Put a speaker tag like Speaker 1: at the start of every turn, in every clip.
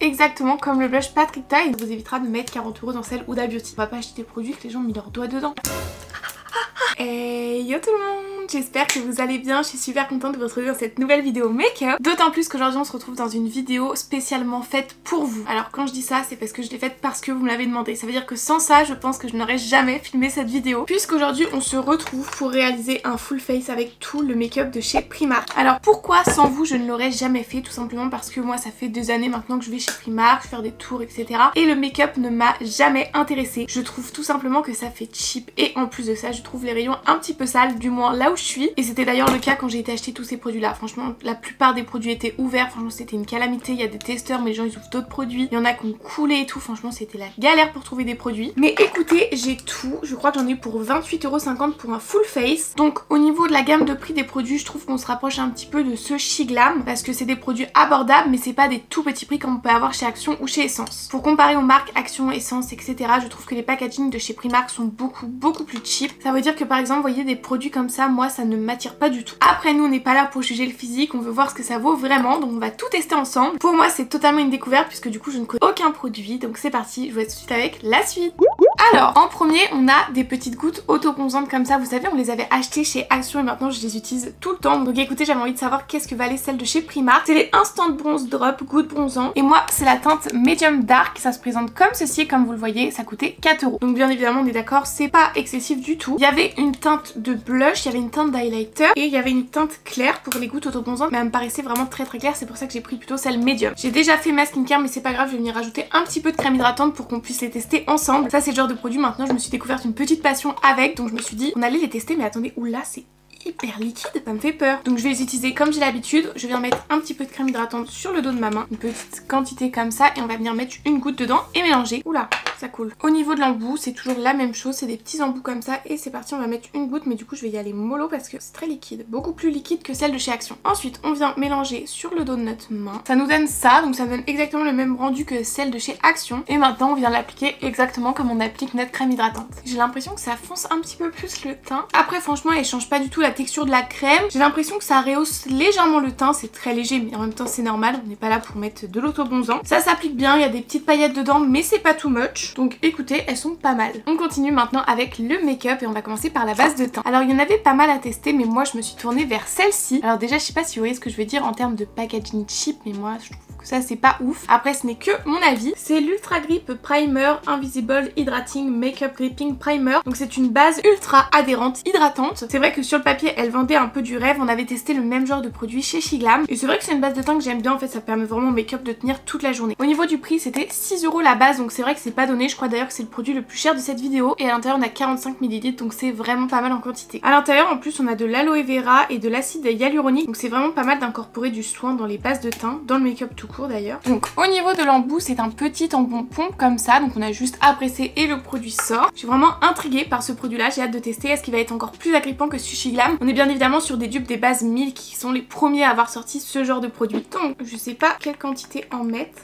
Speaker 1: exactement comme le blush Patrick-Ta et ça vous évitera de mettre 40 € dans celle Huda Beauty. On va pas acheter des produits que les gens ont mis leurs doigts dedans. Hey yo tout le monde, j'espère que vous allez bien, je suis super contente de vous retrouver dans cette nouvelle vidéo make-up. D'autant plus qu'aujourd'hui on se retrouve dans une vidéo spécialement faite pour vous. Alors quand je dis ça, c'est parce que je l'ai faite parce que vous me l'avez demandé. Ça veut dire que sans ça, je pense que je n'aurais jamais filmé cette vidéo. Puisqu'aujourd'hui on se retrouve pour réaliser un full face avec tout le make-up de chez Primark. Alors pourquoi sans vous je ne l'aurais jamais fait? Tout simplement parce que moi ça fait 2 années maintenant que je vais chez Primark, faire des tours etc. Et le make-up ne m'a jamais intéressée. Je trouve tout simplement que ça fait cheap et en plus de ça je trouve les rayons un petit peu sales, du moins là où je suis, et c'était d'ailleurs le cas quand j'ai été acheter tous ces produits là. Franchement la plupart des produits étaient ouverts, franchement c'était une calamité. Il y a des testeurs mais les gens ils ouvrent d'autres produits, il y en a qui ont coulé et tout, franchement c'était la galère pour trouver des produits. Mais écoutez, j'ai tout, je crois que j'en ai pour 28,50 € pour un full face. Donc au niveau de la gamme de prix des produits, je trouve qu'on se rapproche un petit peu de ce Shiglam parce que c'est des produits abordables mais c'est pas des tout petits prix comme on peut avoir chez Action ou chez Essence. Pour comparer aux marques Action, Essence etc, je trouve que les packaging de chez Primark sont beaucoup plus cheap. Ça veut dire que par exemple vous voyez des produits comme ça, moi ça ne m'attire pas du tout. Après nous on n'est pas là pour juger le physique, on veut voir ce que ça vaut vraiment, donc on va tout tester ensemble. Pour moi c'est totalement une découverte puisque du coup je ne connais aucun produit, donc c'est parti, je vous laisse tout de suite avec la suite. Alors en premier on a des petites gouttes autobronzantes comme ça, vous savez on les avait achetées chez Action et maintenant je les utilise tout le temps. Donc écoutez, j'avais envie de savoir qu'est-ce que valait celle de chez Primark. C'est les Instant Bronze Drop gouttes bronzant et moi c'est la teinte Medium Dark, ça se présente comme ceci, comme vous le voyez, ça coûtait 4 €. Donc bien évidemment on est d'accord, c'est pas excessif du tout. Il y avait une teinte de blush, il y avait une teinte d'highlighter et il y avait une teinte claire pour les gouttes autobronzantes, mais elle me paraissait vraiment très claire, c'est pour ça que j'ai pris plutôt celle médium. J'ai déjà fait ma skincare mais c'est pas grave, je vais venir rajouter un petit peu de crème hydratante pour qu'on puisse les tester ensemble. Ça c'est le genre de produit, maintenant je me suis découverte une petite passion avec, donc je me suis dit on allait les tester, mais attendez, oula c'est hyper liquide, ça me fait peur. Donc je vais les utiliser comme j'ai l'habitude, je viens mettre un petit peu de crème hydratante sur le dos de ma main, une petite quantité comme ça et on va venir mettre une goutte dedans et mélanger. Oula, ça coule. Au niveau de l'embout, c'est toujours la même chose, c'est des petits embouts comme ça et c'est parti, on va mettre une goutte, mais du coup je vais y aller mollo parce que c'est très liquide, beaucoup plus liquide que celle de chez Action. Ensuite on vient mélanger sur le dos de notre main, ça nous donne ça, donc ça donne exactement le même rendu que celle de chez Action et maintenant on vient l'appliquer exactement comme on applique notre crème hydratante. J'ai l'impression que ça fonce un petit peu plus le teint. Après franchement elle change pas du tout la texture de la crème, j'ai l'impression que ça rehausse légèrement le teint, c'est très léger mais en même temps c'est normal, on n'est pas là pour mettre de l'autobronzant. Ça s'applique bien, il y a des petites paillettes dedans mais c'est pas too much, donc écoutez elles sont pas mal. On continue maintenant avec le make-up et on va commencer par la base de teint. Alors il y en avait pas mal à tester mais moi je me suis tournée vers celle-ci. Alors déjà je sais pas si vous voyez ce que je veux dire en termes de packaging cheap, mais moi je trouve que ça c'est pas ouf. Après ce n'est que mon avis. C'est l'Ultra Grip Primer Invisible Hydrating Makeup Gripping Primer. Donc c'est une base ultra adhérente, hydratante. C'est vrai que sur le papier elle vendait un peu du rêve, on avait testé le même genre de produit chez Shiglam et c'est vrai que c'est une base de teint que j'aime bien, en fait ça permet vraiment au make-up de tenir toute la journée. Au niveau du prix c'était 6 € la base, donc c'est vrai que c'est pas donné, je crois d'ailleurs que c'est le produit le plus cher de cette vidéo et à l'intérieur on a 45 ml donc c'est vraiment pas mal en quantité. À l'intérieur en plus on a de l'aloe vera et de l'acide hyaluronique, donc c'est vraiment pas mal d'incorporer du soin dans les bases de teint, dans le make-up tout court d'ailleurs. Donc au niveau de l'embout c'est un petit tampon pompe comme ça, donc on a juste à presser et le produit sort. Je suis vraiment intriguée par ce produit là, j'ai hâte de tester, est-ce qu'il va être encore plus agrippant que ce Shiglam. On est bien évidemment sur des dupes des bases Milk qui sont les premiers à avoir sorti ce genre de produit, donc je sais pas quelle quantité en mettre.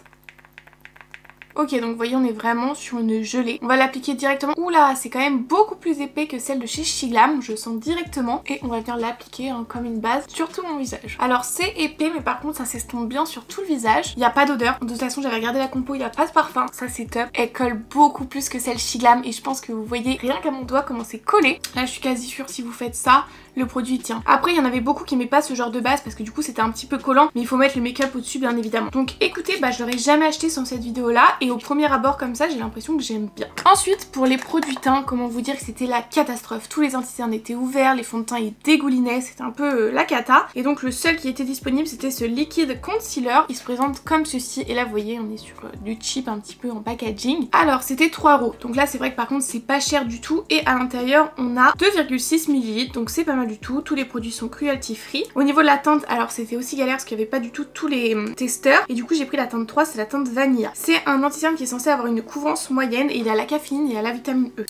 Speaker 1: Ok, donc vous voyez on est vraiment sur une gelée. On va l'appliquer directement. Oula, c'est quand même beaucoup plus épais que celle de chez Shiglam, je sens directement. Et on va venir l'appliquer comme une base sur tout mon visage. Alors c'est épais mais par contre ça s'estompe bien sur tout le visage. Il n'y a pas d'odeur. De toute façon j'avais regardé la compo, il n'y a pas de parfum. Ça c'est top. Elle colle beaucoup plus que celle Shiglam et je pense que vous voyez rien qu'à mon doigt comment c'est collé. Là je suis quasi sûre si vous faites ça, le produit tient. Après il y en avait beaucoup qui n'aimaient pas ce genre de base parce que du coup c'était un petit peu collant, mais il faut mettre le make-up au-dessus bien évidemment. Donc écoutez, je l'aurais jamais acheté sans cette vidéo là et au premier abord comme ça j'ai l'impression que j'aime bien. Ensuite pour les produits teints, comment vous dire que c'était la catastrophe. Tous les anti-cernes étaient ouverts, les fonds de teint ils dégoulinaient, c'était un peu la cata. Et donc le seul qui était disponible c'était ce liquide concealer, il se présente comme ceci et là vous voyez on est sur du cheap un petit peu en packaging. Alors c'était 3 €, donc là c'est vrai que par contre c'est pas cher du tout et à l'intérieur on a 2,6 ml donc c'est pas mal du tout. Tous les produits sont cruelty free. Au niveau de la teinte, alors c'était aussi galère parce qu'il n'y avait pas du tout tous les testeurs et du coup j'ai pris la teinte 3, c'est la teinte vanilla. C'est un anti-cerne qui est censé avoir une couvrance moyenne et il a la caféine et il a la vitamine E.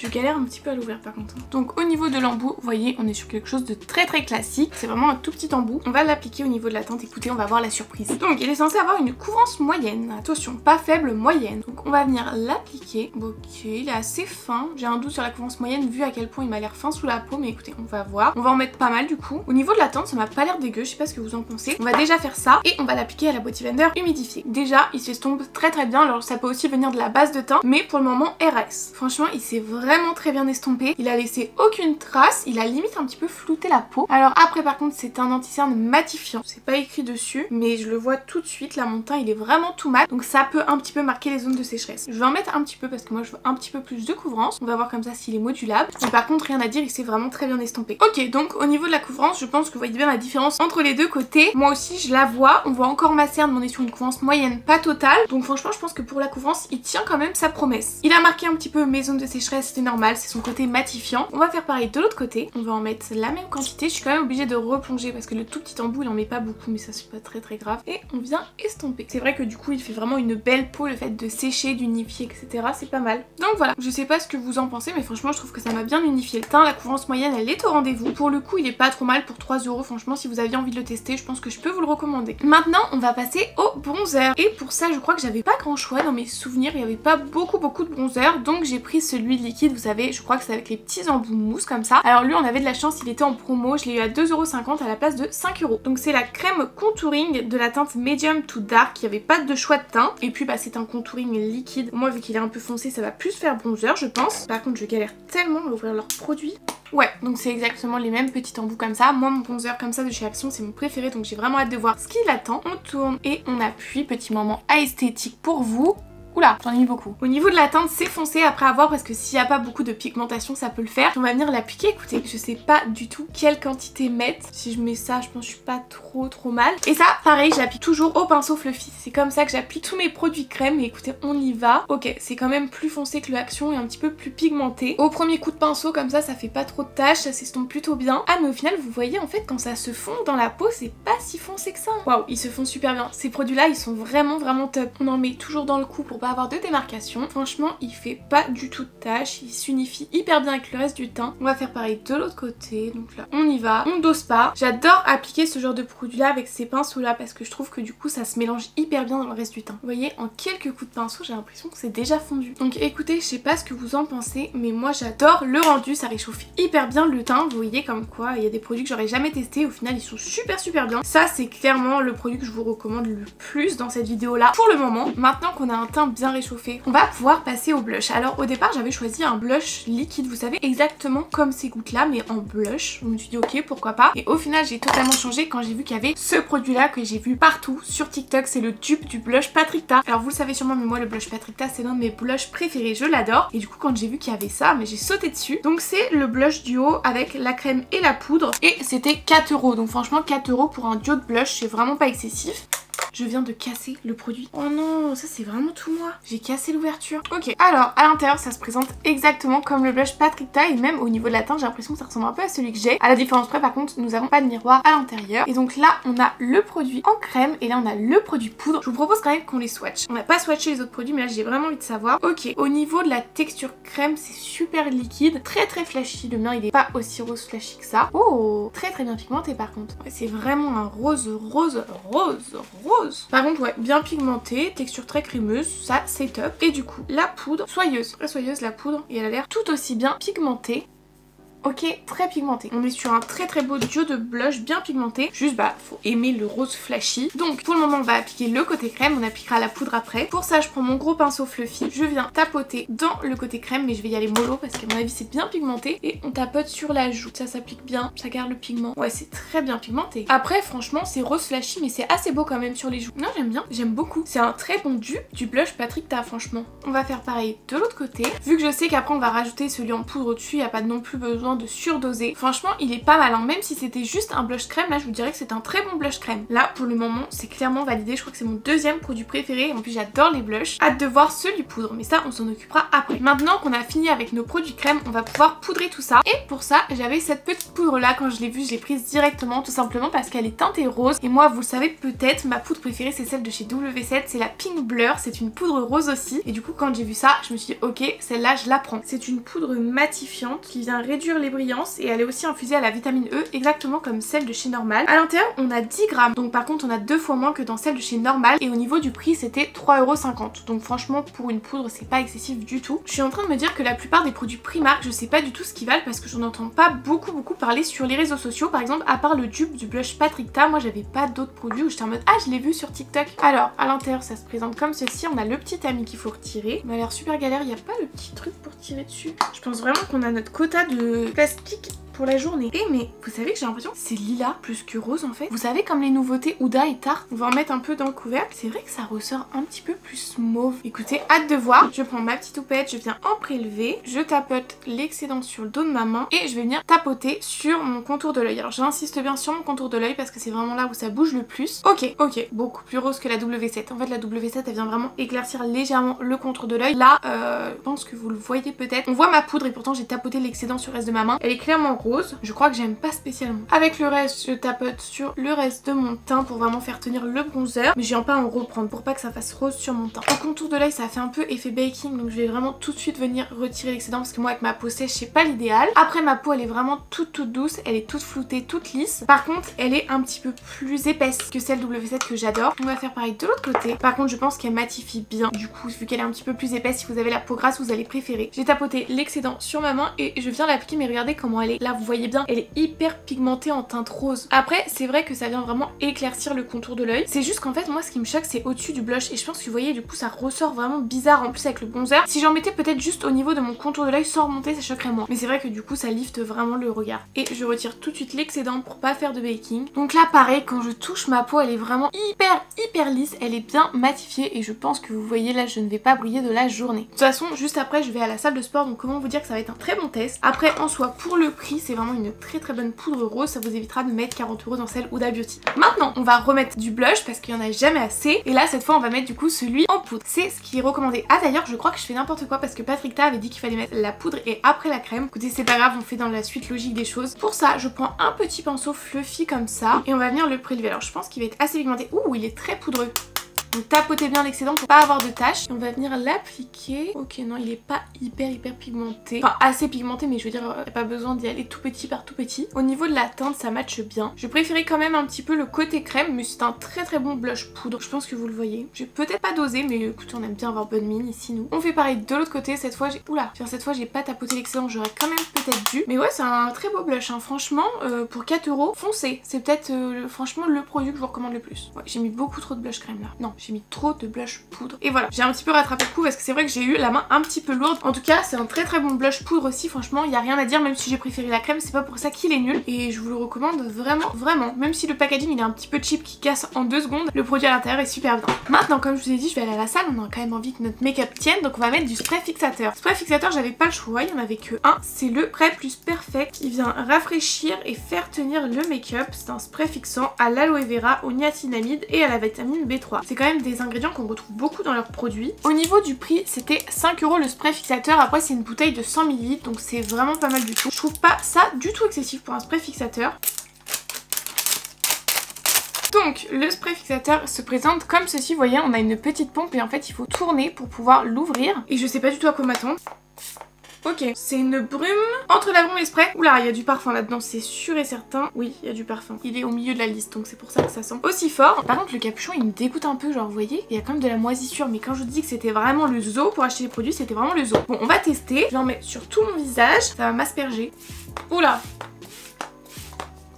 Speaker 1: Je galère un petit peu à l'ouvrir par contre. Donc au niveau de l'embout, vous voyez, on est sur quelque chose de très classique. C'est vraiment un tout petit embout. On va l'appliquer au niveau de la teinte. Écoutez, on va voir la surprise. Donc il est censé avoir une couvrance moyenne. Attention, pas faible, moyenne. Donc on va venir l'appliquer. Ok, il est assez fin. J'ai un doute sur la couvrance moyenne vu à quel point il m'a l'air fin sous la peau. Mais écoutez, on va voir. On va en mettre pas mal du coup. Au niveau de la teinte, ça m'a pas l'air dégueu. Je sais pas ce que vous en pensez. On va déjà faire ça et on va l'appliquer à la Beauty Blender humidifiée. Déjà, il s'estompe très bien. Alors ça peut aussi venir de la base de teint, mais pour le moment RS. Franchement, il s'est vraiment très bien estompé. Il a laissé aucune trace. Il a limite un petit peu flouté la peau. Alors après, par contre, c'est un anti-cerne matifiant. C'est pas écrit dessus, mais je le vois tout de suite. Là, mon teint, il est vraiment tout mat. Donc ça peut un petit peu marquer les zones de sécheresse. Je vais en mettre un petit peu parce que moi, je veux un petit peu plus de couvrance. On va voir comme ça s'il est modulable. Mais par contre, rien à dire, il s'est vraiment très bien estompé. Ok, donc au niveau de la couvrance, je pense que vous voyez bien la différence entre les deux côtés. Moi aussi, je la vois. On voit encore ma cerne, mais on est sur une couvrance moyenne, pas totale. Donc franchement, je pense que pour la couvrance, il tient quand même sa promesse. Il a marqué un petit peu mes zones de sécheresse, c'est normal, c'est son côté matifiant. On va faire pareil de l'autre côté. On va en mettre la même quantité. Je suis quand même obligée de replonger parce que le tout petit embout, il en met pas beaucoup, mais ça c'est pas très grave. Et on vient estomper. C'est vrai que du coup, il fait vraiment une belle peau, le fait de sécher, d'unifier, etc. C'est pas mal. Donc voilà, je sais pas ce que vous en pensez, mais franchement, je trouve que ça m'a bien unifié le teint. La couvrance moyenne, elle est au rendez-vous. Pour le coup, il est pas trop mal pour 3 €. Franchement, si vous aviez envie de le tester, je pense que je peux vous le recommander. Maintenant, on va passer au bronzer. Et pour ça, je crois que j'avais pas grand choix dans mes souvenirs. Il y avait pas beaucoup de bronzer. Donc j'ai pris celui liquide, vous savez, je crois que c'est avec les petits embouts mousse comme ça. Alors lui, on avait de la chance, il était en promo. Je l'ai eu à 2,50 € à la place de 5 €. Donc c'est la crème contouring de la teinte medium to dark. Il n'y avait pas de choix de teint. Et puis bah c'est un contouring liquide. Moi, vu qu'il est un peu foncé, ça va plus faire bronzer, je pense. Par contre, je galère tellement à ouvrir leurs produits. Ouais, donc c'est exactement les mêmes petits embouts comme ça. Moi, mon bronzer comme ça de chez Action, c'est mon préféré, donc j'ai vraiment hâte de voir ce qu'il attend. On tourne et on appuie. Petit moment esthétique pour vous. Oula, j'en ai mis beaucoup. Au niveau de la teinte, c'est foncé après avoir parce que s'il n'y a pas beaucoup de pigmentation, ça peut le faire. On va venir l'appliquer. Écoutez, je sais pas du tout quelle quantité mettre. Si je mets ça, je pense que je suis pas trop mal. Et ça, pareil, j'applique toujours au pinceau fluffy. C'est comme ça que j'applique tous mes produits crème. Et écoutez, on y va. Ok, c'est quand même plus foncé que le Action et un petit peu plus pigmenté. Au premier coup de pinceau, comme ça fait pas trop de taches, ça s'estompe plutôt bien. Ah, mais au final, vous voyez, en fait, quand ça se fond dans la peau, c'est pas si foncé que ça. Waouh, ils se font super bien. Ces produits-là, ils sont vraiment top. On en met toujours dans le cou pour pas avoir de démarcation. Franchement, il fait pas du tout de taches, il s'unifie hyper bien avec le reste du teint. On va faire pareil de l'autre côté. Donc là, on y va, on dose pas. J'adore appliquer ce genre de produit là avec ces pinceaux là parce que je trouve que du coup ça se mélange hyper bien dans le reste du teint. Vous voyez, en quelques coups de pinceau, j'ai l'impression que c'est déjà fondu. Donc écoutez, je sais pas ce que vous en pensez, mais moi j'adore le rendu, ça réchauffe hyper bien le teint. Vous voyez comme quoi il y a des produits que j'aurais jamais testé, au final ils sont super bien. Ça c'est clairement le produit que je vous recommande le plus dans cette vidéo là pour le moment. Maintenant qu'on a un teint bien réchauffé, on va pouvoir passer au blush. Alors au départ j'avais choisi un blush liquide, vous savez, exactement comme ces gouttes là mais en blush. Je me suis dit ok, pourquoi pas, et au final j'ai totalement changé quand j'ai vu qu'il y avait ce produit là que j'ai vu partout sur TikTok. C'est le dupe du blush Patrickta. Alors vous le savez sûrement, mais moi le blush Patrickta c'est l'un de mes blushs préférés, je l'adore, et du coup quand j'ai vu qu'il y avait ça, mais j'ai sauté dessus. Donc c'est le blush duo avec la crème et la poudre et c'était 4 €. Donc franchement 4 € pour un duo de blush, c'est vraiment pas excessif. Je viens de casser le produit. Oh non, ça c'est vraiment tout moi. J'ai cassé l'ouverture. Ok, alors à l'intérieur ça se présente exactement comme le blush Patrickta et même au niveau de la teinte j'ai l'impression que ça ressemble un peu à celui que j'ai. À la différence près par contre, nous n'avons pas de miroir à l'intérieur. Et donc là on a le produit en crème et là on a le produit poudre. Je vous propose quand même qu'on les swatch. On n'a pas swatché les autres produits mais là j'ai vraiment envie de savoir. Ok, au niveau de la texture crème c'est super liquide, très flashy. Le mien il est pas aussi rose flashy que ça. Oh, très bien pigmenté par contre. Ouais, c'est vraiment un rose. Par contre ouais, bien pigmenté, texture très crémeuse, ça c'est top. Et du coup la poudre, soyeuse, très soyeuse la poudre, et elle a l'air tout aussi bien pigmentée. Ok, très pigmenté. On est sur un très beau duo de blush bien pigmenté. Juste bah faut aimer le rose flashy. Donc pour le moment on va appliquer le côté crème, on appliquera la poudre après. Pour ça je prends mon gros pinceau fluffy, je viens tapoter dans le côté crème, mais je vais y aller mollo parce qu'à mon avis c'est bien pigmenté. Et on tapote sur la joue, ça s'applique bien, ça garde le pigment. Ouais, c'est très bien pigmenté. Après franchement c'est rose flashy mais c'est assez beau quand même sur les joues. Non, j'aime bien, j'aime beaucoup. C'est un très bon dupe du blush Patrickta franchement. On va faire pareil de l'autre côté. Vu que je sais qu'après on va rajouter celui en poudre au-dessus, il n'y a pas non plus besoin besoin de surdoser. Franchement il est pas mal hein. Même si c'était juste un blush crème, là je vous dirais que c'est un très bon blush crème. Là pour le moment c'est clairement validé, je crois que c'est mon deuxième produit préféré. En plus j'adore les blushs. Hâte de voir celui poudre, mais ça on s'en occupera après. Maintenant qu'on a fini avec nos produits crème, on va pouvoir poudrer tout ça. Et pour ça j'avais cette petite poudre là, quand je l'ai vue je l'ai prise directement, tout simplement parce qu'elle est teintée rose. Et moi vous le savez peut-être, ma poudre préférée c'est celle de chez W7, c'est la Pink Blur, c'est une poudre rose aussi. Et du coup quand j'ai vu ça je me suis dit ok, celle-là je la prends. C'est une poudre matifiante qui vient réduire les brillances et elle est aussi infusée à la vitamine E, exactement comme celle de chez Normal. À l'intérieur on a 10 grammes, donc par contre on a 2 fois moins que dans celle de chez Normal. Et au niveau du prix c'était 3,50 €. Donc franchement pour une poudre c'est pas excessif du tout. Je suis en train de me dire que la plupart des produits Primark je sais pas du tout ce qu'ils valent parce que j'en entends pas beaucoup parler sur les réseaux sociaux. Par exemple à part le dupe du blush Patrickta, moi j'avais pas d'autres produits où j'étais en mode ah je l'ai vu sur TikTok. Alors à l'intérieur ça se présente comme ceci, on a le petit tamis qu'il faut retirer. Il m'a l'air super galère, il n'y a pas le petit truc pour tirer dessus. Je pense vraiment qu'on a notre quota de plastique pour la journée. Et mais vous savez que j'ai l'impression que c'est lilas plus que rose en fait. Vous savez comme les nouveautés Huda et Tarte, on va en mettre un peu dans le couvercle. C'est vrai que ça ressort un petit peu plus mauve. Écoutez, hâte de voir. Je prends ma petite houppette, je viens en prélever, je tapote l'excédent sur le dos de ma main et je vais venir tapoter sur mon contour de l'œil. Alors j'insiste bien sur mon contour de l'œil parce que c'est vraiment là où ça bouge le plus. Ok, beaucoup plus rose que la W7. En fait la W7 elle vient vraiment éclaircir légèrement le contour de l'œil. Là, je pense que vous le voyez peut-être. On voit ma poudre et pourtant j'ai tapoté l'excédent sur le reste de ma main. Elle est clairement rose. Je crois que j'aime pas spécialement. Avec le reste, je tapote sur le reste de mon teint pour vraiment faire tenir le bronzer. Mais je viens pas en reprendre pour pas que ça fasse rose sur mon teint. Au contour de l'œil, ça fait un peu effet baking. Donc je vais vraiment tout de suite venir retirer l'excédent parce que moi avec ma peau sèche, c'est pas l'idéal. Après ma peau, elle est vraiment toute douce. Elle est toute floutée, toute lisse. Par contre, elle est un petit peu plus épaisse que celle W7 que j'adore. On va faire pareil de l'autre côté. Par contre, je pense qu'elle matifie bien. Du coup, vu qu'elle est un petit peu plus épaisse, si vous avez la peau grasse, vous allez préférer. J'ai tapoté l'excédent sur ma main et je viens l'appliquer. Mais regardez comment elle est. Là, vous voyez bien, elle est hyper pigmentée en teinte rose. Après, c'est vrai que ça vient vraiment éclaircir le contour de l'œil. C'est juste qu'en fait, moi, ce qui me choque, c'est au-dessus du blush. Et je pense que vous voyez, du coup, ça ressort vraiment bizarre en plus avec le bronzer. Si j'en mettais peut-être juste au niveau de mon contour de l'œil sans remonter, ça choquerait moins. Mais c'est vrai que du coup, ça lifte vraiment le regard. Et je retire tout de suite l'excédent pour pas faire de baking. Donc là, pareil, quand je touche ma peau, elle est vraiment hyper lisse. Elle est bien matifiée et je pense que vous voyez là, je ne vais pas briller de la journée. De toute façon, juste après, je vais à la salle de sport. Donc comment vous dire que ça va être un très bon test. Après, en soi, pour le prix, c'est vraiment une très bonne poudre rose, ça vous évitera de mettre 40 € dans celle Huda Beauty. Maintenant on va remettre du blush parce qu'il n'y en a jamais assez et là cette fois on va mettre du coup celui en poudre, c'est ce qui est recommandé. Ah d'ailleurs je crois que je fais n'importe quoi parce que Patrickta avait dit qu'il fallait mettre la poudre et après la crème. Écoutez c'est pas grave, on fait dans la suite logique des choses. Pour ça je prends un petit pinceau fluffy comme ça et on va venir le prélever. Alors je pense qu'il va être assez pigmenté. Ouh il est très poudreux. Donc tapotez bien l'excédent pour pas avoir de taches. On va venir l'appliquer. Ok non il est pas hyper pigmenté. Enfin assez pigmenté mais je veux dire il n'y a pas besoin d'y aller tout petit par tout petit. Au niveau de la teinte ça matche bien. Je préférais quand même un petit peu le côté crème mais c'est un très bon blush poudre. Je pense que vous le voyez. J'ai peut-être pas dosé mais écoutez on aime bien avoir bonne mine ici nous. On fait pareil de l'autre côté. Cette fois j'ai... Oula, cette fois j'ai pas tapoté l'excédent. J'aurais quand même peut-être dû. Mais ouais c'est un très beau blush hein. Franchement pour 4 €, foncez. C'est peut-être franchement le produit que je vous recommande le plus. Ouais, j'ai mis beaucoup trop de blush crème là. Non j'ai mis trop de blush poudre. Et voilà, j'ai un petit peu rattrapé le coup parce que c'est vrai que j'ai eu la main un petit peu lourde. En tout cas, c'est un très bon blush poudre aussi. Franchement, il n'y a rien à dire, même si j'ai préféré la crème, c'est pas pour ça qu'il est nul. Et je vous le recommande vraiment. Même si le packaging il est un petit peu cheap qui casse en 2 secondes, le produit à l'intérieur est super bien. Maintenant, comme je vous ai dit, je vais aller à la salle. On a quand même envie que notre make-up tienne, donc on va mettre du spray fixateur. Spray fixateur, j'avais pas le choix, il y en avait que un. C'est le Prep Plus Perfect. Il vient rafraîchir et faire tenir le make-up. C'est un spray fixant à l'aloe vera, au niacinamide et à la vitamine B3. C'est quand même des ingrédients qu'on retrouve beaucoup dans leurs produits. Au niveau du prix, c'était 5 € le spray fixateur. Après, c'est une bouteille de 100 ml, donc c'est vraiment pas mal du tout. Je trouve pas ça du tout excessif pour un spray fixateur. Donc le spray fixateur se présente comme ceci, vous voyez on a une petite pompe et en fait il faut tourner pour pouvoir l'ouvrir et je sais pas du tout à quoi m'attendre. Ok, c'est une brume. Entre la brume et le spray, oula, il y a du parfum là-dedans, c'est sûr et certain. Oui, il y a du parfum. Il est au milieu de la liste, donc c'est pour ça que ça sent aussi fort. Par contre, le capuchon, il me dégoûte un peu, genre, vous voyez, il y a quand même de la moisissure. Mais quand je vous dis que c'était vraiment le zoo pour acheter les produits, c'était vraiment le zoo. Bon, on va tester. Je vais en mettre sur tout mon visage. Ça va m'asperger. Oula.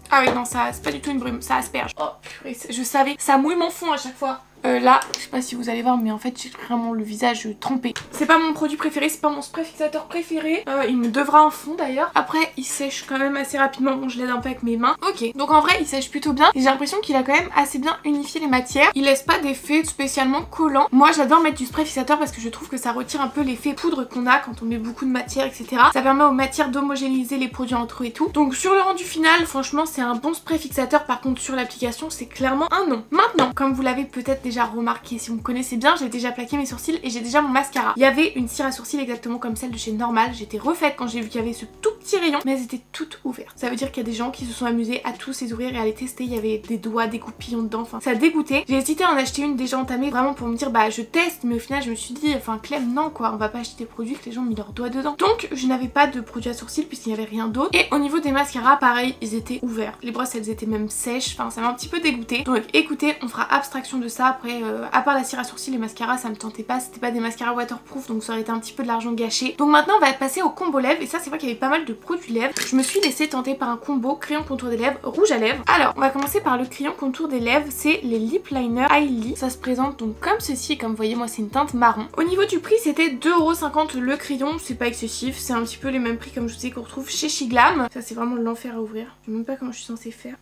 Speaker 1: Ah oui, non, ça, c'est pas du tout une brume, ça asperge. Oh purée, je savais, ça mouille mon fond à chaque fois. Là, je sais pas si vous allez voir, mais en fait j'ai vraiment le visage trempé. C'est pas mon produit préféré, c'est pas mon spray fixateur préféré. Il me devra un fond d'ailleurs. Après il sèche quand même assez rapidement, bon je l'aide un peu avec mes mains. Ok, donc en vrai il sèche plutôt bien et j'ai l'impression qu'il a quand même assez bien unifié les matières. Il laisse pas d'effet spécialement collant. Moi j'adore mettre du spray fixateur parce que je trouve que ça retire un peu l'effet poudre qu'on a quand on met beaucoup de matière, etc. Ça permet aux matières d'homogénéiser les produits entre eux et tout. Donc sur le rendu final, franchement c'est un bon spray fixateur. Par contre sur l'application c'est clairement un non. Maintenant, comme vous l'avez peut-être déjà remarqué, si vous me connaissez bien, j'ai déjà plaqué mes sourcils et j'ai déjà mon mascara. Il y avait une cire à sourcils exactement comme celle de chez Normal. J'étais refaite quand j'ai vu qu'il y avait ce tout petit rayon, mais elles étaient toutes ouvertes. Ça veut dire qu'il y a des gens qui se sont amusés à tous les ouvrir et à les tester. Il y avait des doigts, des goupillons dedans, enfin ça dégoûtait. J'ai hésité à en acheter une déjà entamée vraiment pour me dire bah je teste, mais au final je me suis dit enfin Clem non quoi, on va pas acheter des produits que les gens ont mis leurs doigts dedans. Donc je n'avais pas de produits à sourcils puisqu'il n'y avait rien d'autre. Et au niveau des mascaras pareil, ils étaient ouverts. Les brosses elles étaient même sèches, enfin ça m'a un petit peu dégoûté. Donc écoutez, on fera abstraction de ça. Après à part la cire à sourcils, les mascaras ça me tentait pas, c'était pas des mascaras waterproof donc ça aurait été un petit peu de l'argent gâché. Donc maintenant on va passer au combo lèvres et ça c'est vrai qu'il y avait pas mal de produits lèvres. Je me suis laissée tenter par un combo crayon contour des lèvres, rouge à lèvres. Alors on va commencer par le crayon contour des lèvres, c'est les lip liner Hailey. Ça se présente donc comme ceci, comme vous voyez moi c'est une teinte marron. Au niveau du prix c'était 2,50€ le crayon, c'est pas excessif, c'est un petit peu les mêmes prix comme je vous disais qu'on retrouve chez Shiglam. Ça c'est vraiment l'enfer à ouvrir, je sais même pas comment je suis censée faire.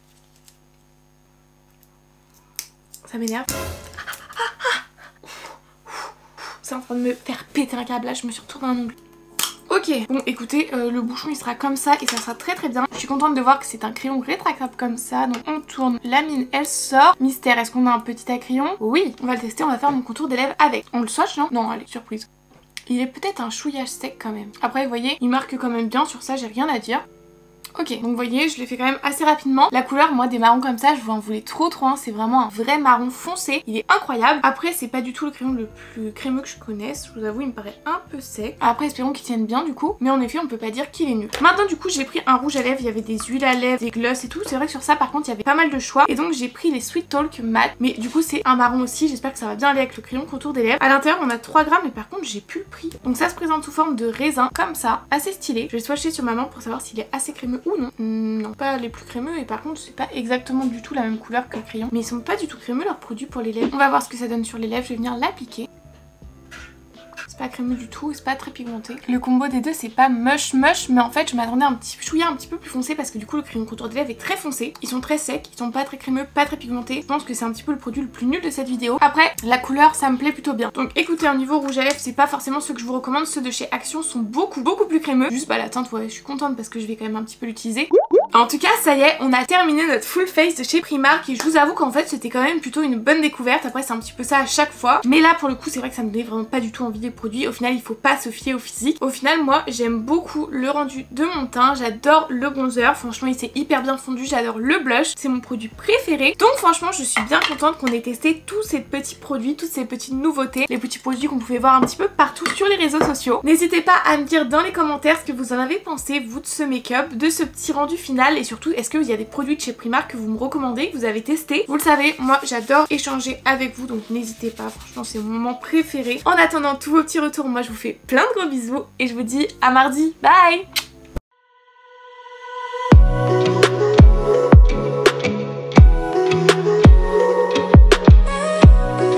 Speaker 1: Ça m'énerve. C'est en train de me faire péter un câble là, je me suis retournée un ongle. Ok, bon écoutez, le bouchon il sera comme ça et ça sera très très bien. Je suis contente de voir que c'est un crayon rétractable comme ça. Donc on tourne, la mine elle sort. Mystère, est-ce qu'on a un petit à crayon? Oui, on va le tester, on va faire mon contour des lèvres avec. On le swatch non? Non, allez, surprise. Il est peut-être un chouillage sec quand même. Après vous voyez, il marque quand même bien sur ça, j'ai rien à dire. Ok, donc vous voyez, je l'ai fait quand même assez rapidement. La couleur, moi, des marrons comme ça, je vous en voulais trop hein. C'est vraiment un vrai marron foncé. Il est incroyable. Après, c'est pas du tout le crayon le plus crémeux que je connaisse. Je vous avoue, il me paraît un peu sec. Après, espérons qu'il tienne bien du coup. Mais en effet, on peut pas dire qu'il est nul. Maintenant, du coup, j'ai pris un rouge à lèvres. Il y avait des huiles à lèvres, des gloss et tout. C'est vrai que sur ça, par contre, il y avait pas mal de choix. Et donc, j'ai pris les Sweet Talk Matte. Mais du coup, c'est un marron aussi. J'espère que ça va bien aller avec le crayon contour des lèvres. À l'intérieur, on a 3 grammes. Mais par contre, j'ai plus le prix. Donc, ça se présente sous forme de raisin, comme ça. Assez stylé. Je vais swatcher sur ma main pour savoir s'il est assez crémeux ou non. Non, pas les plus crémeux et par contre c'est pas exactement du tout la même couleur que le crayon, mais ils sont pas du tout crémeux leurs produits pour les lèvres. On va voir ce que ça donne sur les lèvres, je vais venir l'appliquer. C'est pas crémeux du tout et c'est pas très pigmenté. Le combo des deux c'est pas moche mais en fait je m'attendais à un petit chouïa un petit peu plus foncé parce que du coup le crayon contour des lèvres est très foncé. Ils sont très secs, ils sont pas très crémeux, pas très pigmentés. Je pense que c'est un petit peu le produit le plus nul de cette vidéo. Après la couleur ça me plaît plutôt bien. Donc écoutez, au niveau rouge à lèvres c'est pas forcément ceux que je vous recommande. Ceux de chez Action sont beaucoup plus crémeux. Juste bah la teinte ouais je suis contente parce que je vais quand même un petit peu l'utiliser. En tout cas ça y est, on a terminé notre full face de chez Primark et je vous avoue qu'en fait c'était quand même plutôt une bonne découverte. Après c'est un petit peu ça à chaque fois, mais là pour le coup c'est vrai que ça me donnait vraiment pas du tout envie des produits. Au final il faut pas se fier au physique. Au final moi j'aime beaucoup le rendu de mon teint, j'adore le bronzer, franchement il s'est hyper bien fondu, j'adore le blush, c'est mon produit préféré. Donc franchement je suis bien contente qu'on ait testé tous ces petits produits, toutes ces petites nouveautés, les petits produits qu'on pouvait voir un petit peu partout sur les réseaux sociaux. N'hésitez pas à me dire dans les commentaires ce que vous en avez pensé vous de ce make-up, de ce petit rendu final et surtout est-ce qu'il y a des produits de chez Primark que vous me recommandez, que vous avez testé. Vous le savez, moi j'adore échanger avec vous donc n'hésitez pas, franchement c'est mon moment préféré. En attendant tous vos petits retours, moi je vous fais plein de gros bisous et je vous dis à mardi, bye.